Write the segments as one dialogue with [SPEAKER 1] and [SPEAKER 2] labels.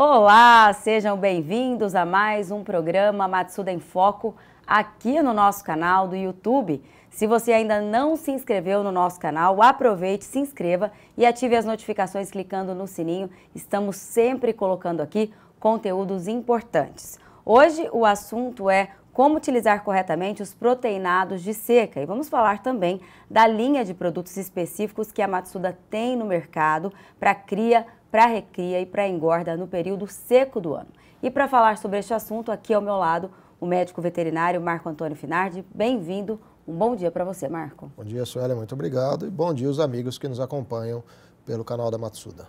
[SPEAKER 1] Olá, sejam bem-vindos a mais um programa Matsuda em Foco aqui no nosso canal do YouTube. Se você ainda não se inscreveu no nosso canal, aproveite, se inscreva e ative as notificações clicando no sininho. Estamos sempre colocando aqui conteúdos importantes. Hoje o assunto é como utilizar corretamente os proteinados de seca e vamos falar também da linha de produtos específicos que a Matsuda tem no mercado para cria, para recria e para engorda no período seco do ano. E para falar sobre este assunto, aqui ao meu lado, o médico veterinário Marco Antônio Finardi. Bem-vindo, um bom dia para você, Marco.
[SPEAKER 2] Bom dia, Sueli, muito obrigado e bom dia aos amigos que nos acompanham pelo canal da Matsuda.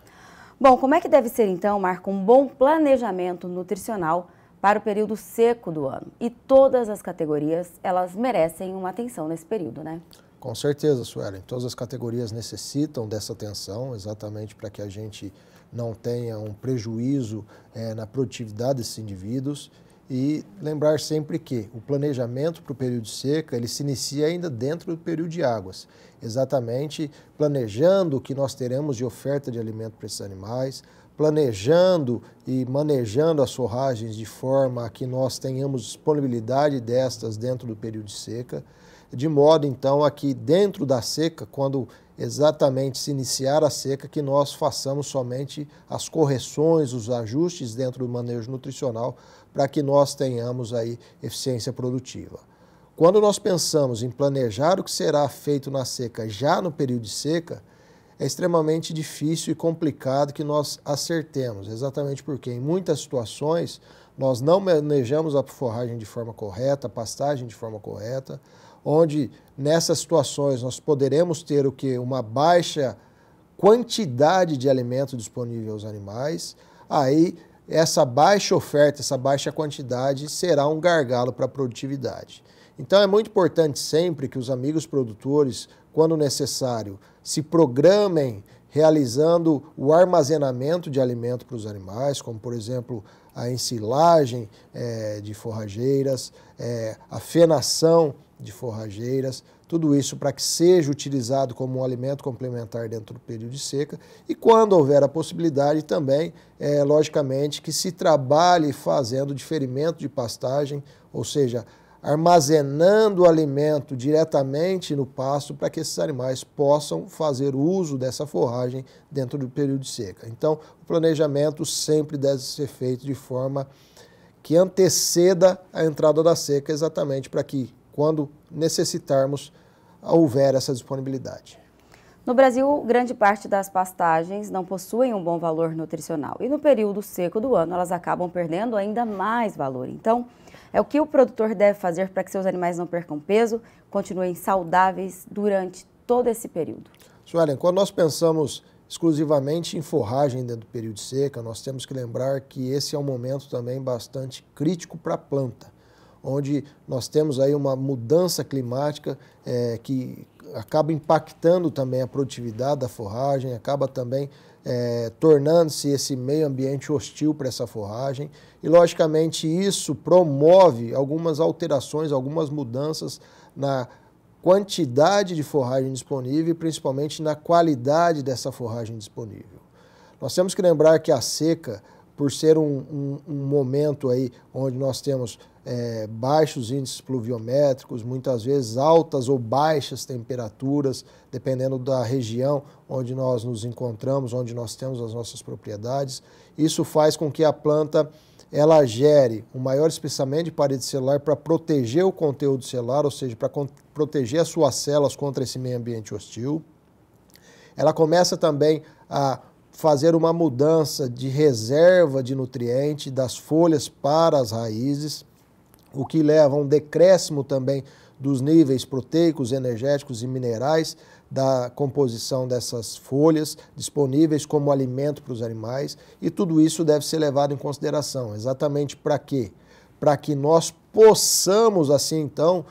[SPEAKER 1] Bom, como é que deve ser então, Marco, um bom planejamento nutricional para o período seco do ano? E todas as categorias, elas merecem uma atenção nesse período, né?
[SPEAKER 2] Com certeza, Sueli. Todas as categorias necessitam dessa atenção, exatamente para que a gente não tenha um prejuízo na produtividade desses indivíduos. E lembrar sempre que o planejamento para o período de seca, ele se inicia ainda dentro do período de águas. Exatamente planejando o que nós teremos de oferta de alimento para esses animais, planejando e manejando as forragens de forma a que nós tenhamos disponibilidade destas dentro do período de seca, de modo então a que dentro da seca, quando exatamente se iniciar a seca, que nós façamos somente as correções, os ajustes dentro do manejo nutricional para que nós tenhamos aí eficiência produtiva. Quando nós pensamos em planejar o que será feito na seca já no período de seca, é extremamente difícil e complicado que nós acertemos, exatamente porque em muitas situações nós não manejamos a forragem de forma correta, a pastagem de forma correta, onde nessas situações nós poderemos ter o que? Uma baixa quantidade de alimento disponível aos animais, aí essa baixa oferta, essa baixa quantidade será um gargalo para a produtividade. Então é muito importante sempre que os amigos produtores, quando necessário, se programem realizando o armazenamento de alimento para os animais, como por exemplo a ensilagem de forrageiras, a fenação de forrageiras, tudo isso para que seja utilizado como um alimento complementar dentro do período de seca e quando houver a possibilidade também, logicamente, que se trabalhe fazendo diferimento de pastagem, ou seja, armazenando o alimento diretamente no pasto para que esses animais possam fazer uso dessa forragem dentro do período de seca. Então, o planejamento sempre deve ser feito de forma que anteceda a entrada da seca, exatamente para que, quando necessitarmos, houver essa disponibilidade.
[SPEAKER 1] No Brasil, grande parte das pastagens não possuem um bom valor nutricional e no período seco do ano elas acabam perdendo ainda mais valor. Então, é o que o produtor deve fazer para que seus animais não percam peso, continuem saudáveis durante todo esse período?
[SPEAKER 2] Suelen, quando nós pensamos exclusivamente em forragem dentro do período de seca, nós temos que lembrar que esse é um momento também bastante crítico para a planta, onde nós temos aí uma mudança climática que acaba impactando também a produtividade da forragem, acaba também tornando-se esse meio ambiente hostil para essa forragem e, logicamente, isso promove algumas alterações, algumas mudanças na quantidade de forragem disponível e principalmente na qualidade dessa forragem disponível. Nós temos que lembrar que a seca, por ser um momento aí onde nós temos baixos índices pluviométricos, muitas vezes altas ou baixas temperaturas, dependendo da região onde nós nos encontramos, onde nós temos as nossas propriedades. Isso faz com que a planta ela gere um maior espessamento de parede celular para proteger o conteúdo celular, ou seja, para proteger as suas células contra esse meio ambiente hostil. Ela começa também a fazer uma mudança de reserva de nutriente das folhas para as raízes, o que leva a um decréscimo também dos níveis proteicos, energéticos e minerais da composição dessas folhas disponíveis como alimento para os animais, e tudo isso deve ser levado em consideração. Exatamente para quê? Para que nós possamos, assim então,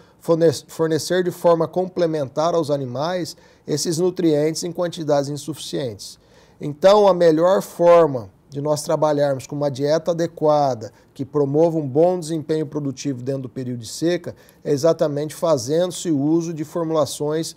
[SPEAKER 2] fornecer de forma complementar aos animais esses nutrientes em quantidades insuficientes. Então, a melhor forma de nós trabalharmos com uma dieta adequada, que promova um bom desempenho produtivo dentro do período de seca, é exatamente fazendo-se uso de formulações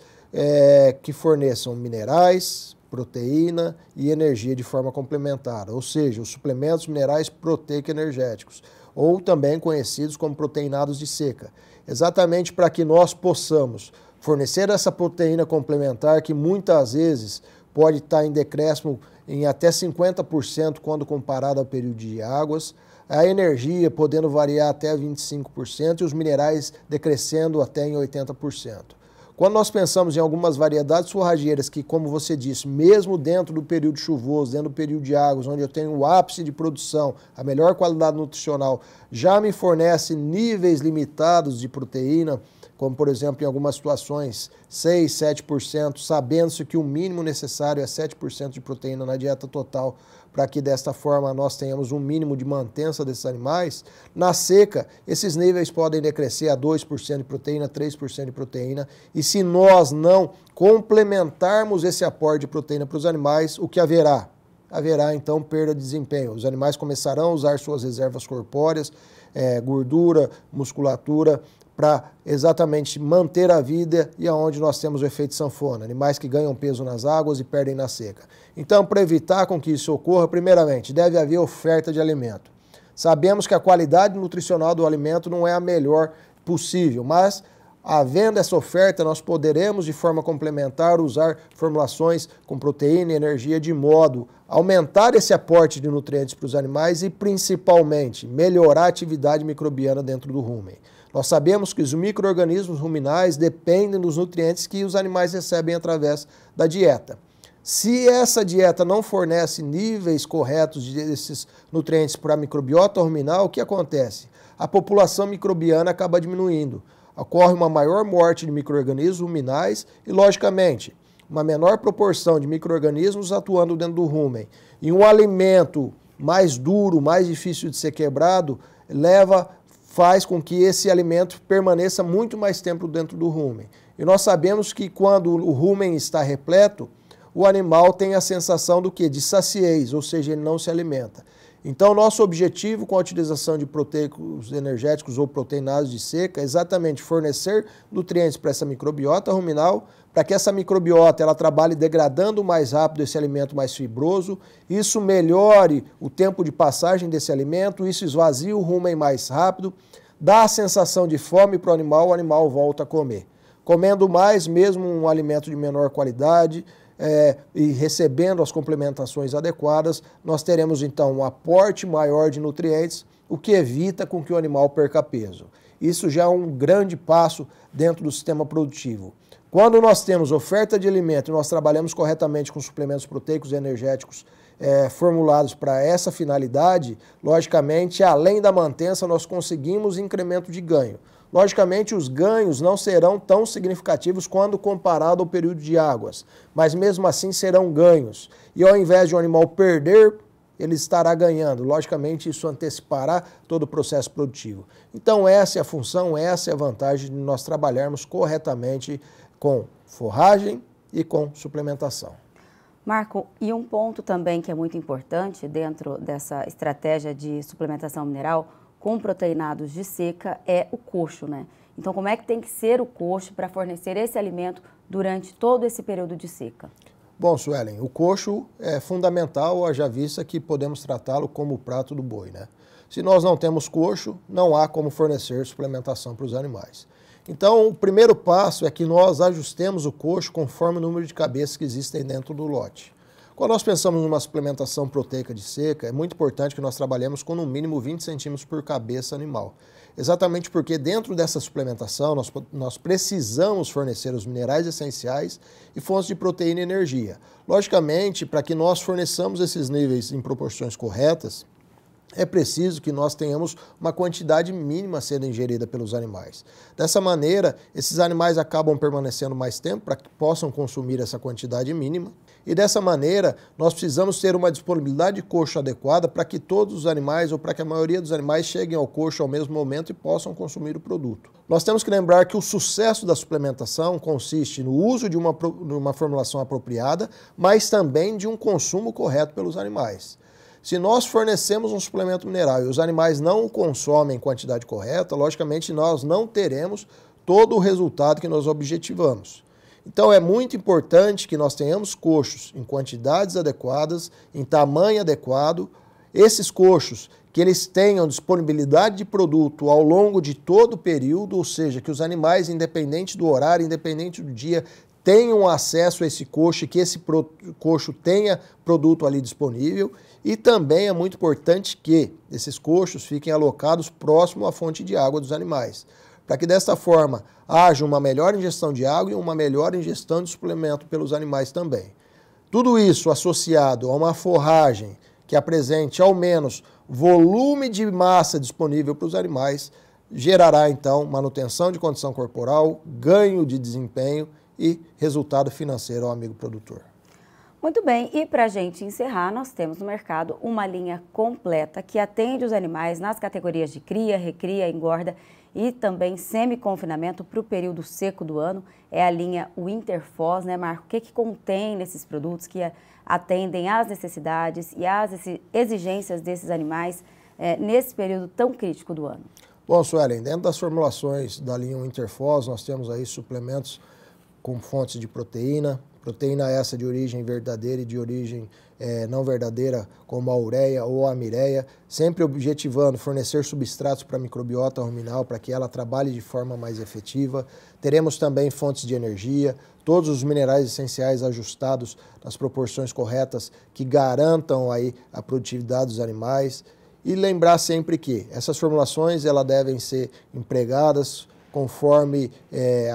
[SPEAKER 2] que forneçam minerais, proteína e energia de forma complementar, ou seja, os suplementos minerais proteico-energéticos, ou também conhecidos como proteinados de seca, exatamente para que nós possamos fornecer essa proteína complementar que muitas vezes pode estar em decréscimo em até 50% quando comparado ao período de águas, a energia podendo variar até 25% e os minerais decrescendo até em 80%. Quando nós pensamos em algumas variedades forrageiras que, como você disse, mesmo dentro do período chuvoso, dentro do período de águas, onde eu tenho o ápice de produção, a melhor qualidade nutricional, já me fornece níveis limitados de proteína, como por exemplo em algumas situações 6, 7%, sabendo-se que o mínimo necessário é 7% de proteína na dieta total, para que desta forma nós tenhamos um mínimo de mantença desses animais. Na seca, esses níveis podem decrescer a 2% de proteína, 3% de proteína, e se nós não complementarmos esse aporte de proteína para os animais, o que haverá? Haverá então perda de desempenho. Os animais começarão a usar suas reservas corpóreas, gordura, musculatura, para exatamente manter a vida e aonde nós temos o efeito sanfona, animais que ganham peso nas águas e perdem na seca. Então, para evitar com que isso ocorra, primeiramente, deve haver oferta de alimento. Sabemos que a qualidade nutricional do alimento não é a melhor possível, mas havendo essa oferta, nós poderemos, de forma complementar, usar formulações com proteína e energia de modo a aumentar esse aporte de nutrientes para os animais e, principalmente, melhorar a atividade microbiana dentro do rumen. Nós sabemos que os micro-organismos ruminais dependem dos nutrientes que os animais recebem através da dieta. Se essa dieta não fornece níveis corretos desses nutrientes para a microbiota ruminal, o que acontece? A população microbiana acaba diminuindo. Ocorre uma maior morte de micro-organismos ruminais e, logicamente, uma menor proporção de micro-organismos atuando dentro do rumen. E um alimento mais duro, mais difícil de ser quebrado, faz com que esse alimento permaneça muito mais tempo dentro do rumen. E nós sabemos que quando o rumen está repleto, o animal tem a sensação do quê? De saciez, ou seja, ele não se alimenta. Então, nosso objetivo com a utilização de proteicos energéticos ou proteinados de seca é exatamente fornecer nutrientes para essa microbiota ruminal, para que essa microbiota ela trabalhe degradando mais rápido esse alimento mais fibroso, isso melhore o tempo de passagem desse alimento, isso esvazia o rumen mais rápido, dá a sensação de fome para o animal volta a comer. Comendo mais, mesmo um alimento de menor qualidade, e recebendo as complementações adequadas, nós teremos então um aporte maior de nutrientes, o que evita com que o animal perca peso. Isso já é um grande passo dentro do sistema produtivo. Quando nós temos oferta de alimento e nós trabalhamos corretamente com suplementos proteicos e energéticos formulados para essa finalidade, logicamente, além da mantença, nós conseguimos incremento de ganho. Logicamente, os ganhos não serão tão significativos quando comparado ao período de águas, mas mesmo assim serão ganhos. E ao invés de um animal perder, ele estará ganhando. Logicamente, isso antecipará todo o processo produtivo. Então, essa é a função, essa é a vantagem de nós trabalharmos corretamente com forragem e com suplementação.
[SPEAKER 1] Marco, e um ponto também que é muito importante dentro dessa estratégia de suplementação mineral com proteinados de seca é o coxo, né? Então, como é que tem que ser o coxo para fornecer esse alimento durante todo esse período de seca?
[SPEAKER 2] Bom, Suelen, o coxo é fundamental, haja vista que podemos tratá-lo como o prato do boi, né? Se nós não temos coxo, não há como fornecer suplementação para os animais. Então, o primeiro passo é que nós ajustemos o coxo conforme o número de cabeças que existem dentro do lote. Quando nós pensamos numa suplementação proteica de seca, é muito importante que nós trabalhemos com no mínimo 20 centímetros por cabeça animal. Exatamente porque dentro dessa suplementação nós precisamos fornecer os minerais essenciais e fontes de proteína e energia. Logicamente, para que nós forneçamos esses níveis em proporções corretas, é preciso que nós tenhamos uma quantidade mínima sendo ingerida pelos animais. Dessa maneira, esses animais acabam permanecendo mais tempo para que possam consumir essa quantidade mínima. E dessa maneira, nós precisamos ter uma disponibilidade de coxo adequada para que todos os animais, ou para que a maioria dos animais, cheguem ao coxo ao mesmo momento e possam consumir o produto. Nós temos que lembrar que o sucesso da suplementação consiste no uso de uma formulação apropriada, mas também de um consumo correto pelos animais. Se nós fornecemos um suplemento mineral e os animais não o consomem em quantidade correta, logicamente nós não teremos todo o resultado que nós objetivamos. Então é muito importante que nós tenhamos coxos em quantidades adequadas, em tamanho adequado. Esses coxos que eles tenham disponibilidade de produto ao longo de todo o período, ou seja, que os animais, independente do horário, independente do dia, tenham acesso a esse coxo e que esse coxo tenha produto ali disponível. E também é muito importante que esses coxos fiquem alocados próximo à fonte de água dos animais, para que desta forma haja uma melhor ingestão de água e uma melhor ingestão de suplemento pelos animais também. Tudo isso associado a uma forragem que apresente ao menos volume de massa disponível para os animais, gerará então manutenção de condição corporal, ganho de desempenho e resultado financeiro ao amigo produtor.
[SPEAKER 1] Muito bem, e para a gente encerrar, nós temos no mercado uma linha completa que atende os animais nas categorias de cria, recria, engorda e também semi-confinamento para o período seco do ano. É a linha Winterfoz, né, Marco? O que contém nesses produtos que atendem às necessidades e às exigências desses animais nesse período tão crítico do ano?
[SPEAKER 2] Bom, Suelen, dentro das formulações da linha Winterfoz, nós temos aí suplementos com fontes de proteína essa de origem verdadeira e de origem não verdadeira, como a ureia ou a mireia, sempre objetivando fornecer substratos para a microbiota ruminal para que ela trabalhe de forma mais efetiva. Teremos também fontes de energia, todos os minerais essenciais ajustados nas proporções corretas que garantam aí a produtividade dos animais. E lembrar sempre que essas formulações elas devem ser empregadas conforme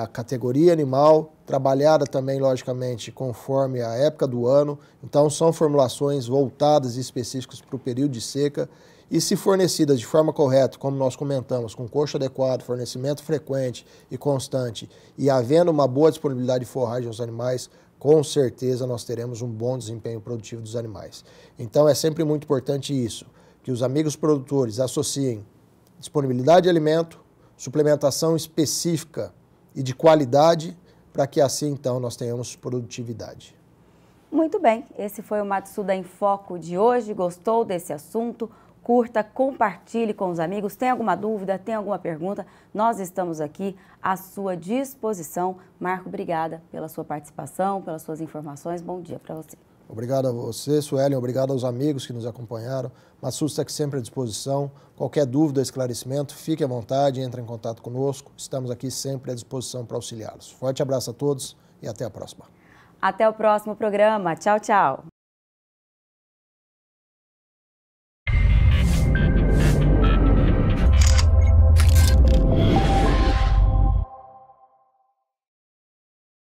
[SPEAKER 2] a categoria animal, trabalhada também, logicamente, conforme a época do ano. Então, são formulações voltadas e específicas para o período de seca e, se fornecidas de forma correta, como nós comentamos, com coxo adequado, fornecimento frequente e constante e havendo uma boa disponibilidade de forragem aos animais, com certeza nós teremos um bom desempenho produtivo dos animais. Então, é sempre muito importante isso, que os amigos produtores associem disponibilidade de alimento, suplementação específica e de qualidade, para que assim então nós tenhamos produtividade.
[SPEAKER 1] Muito bem, esse foi o Matsuda em Foco de hoje. Gostou desse assunto? Curta, compartilhe com os amigos. Tem alguma dúvida, tem alguma pergunta? Nós estamos aqui à sua disposição. Marco, obrigada pela sua participação, pelas suas informações. Bom dia para você.
[SPEAKER 2] Obrigado a você, Suelen, obrigado aos amigos que nos acompanharam. Matsuda está aqui sempre à disposição. Qualquer dúvida, esclarecimento, fique à vontade, entre em contato conosco. Estamos aqui sempre à disposição para auxiliá-los. Forte abraço a todos e até a próxima.
[SPEAKER 1] Até o próximo programa. Tchau, tchau.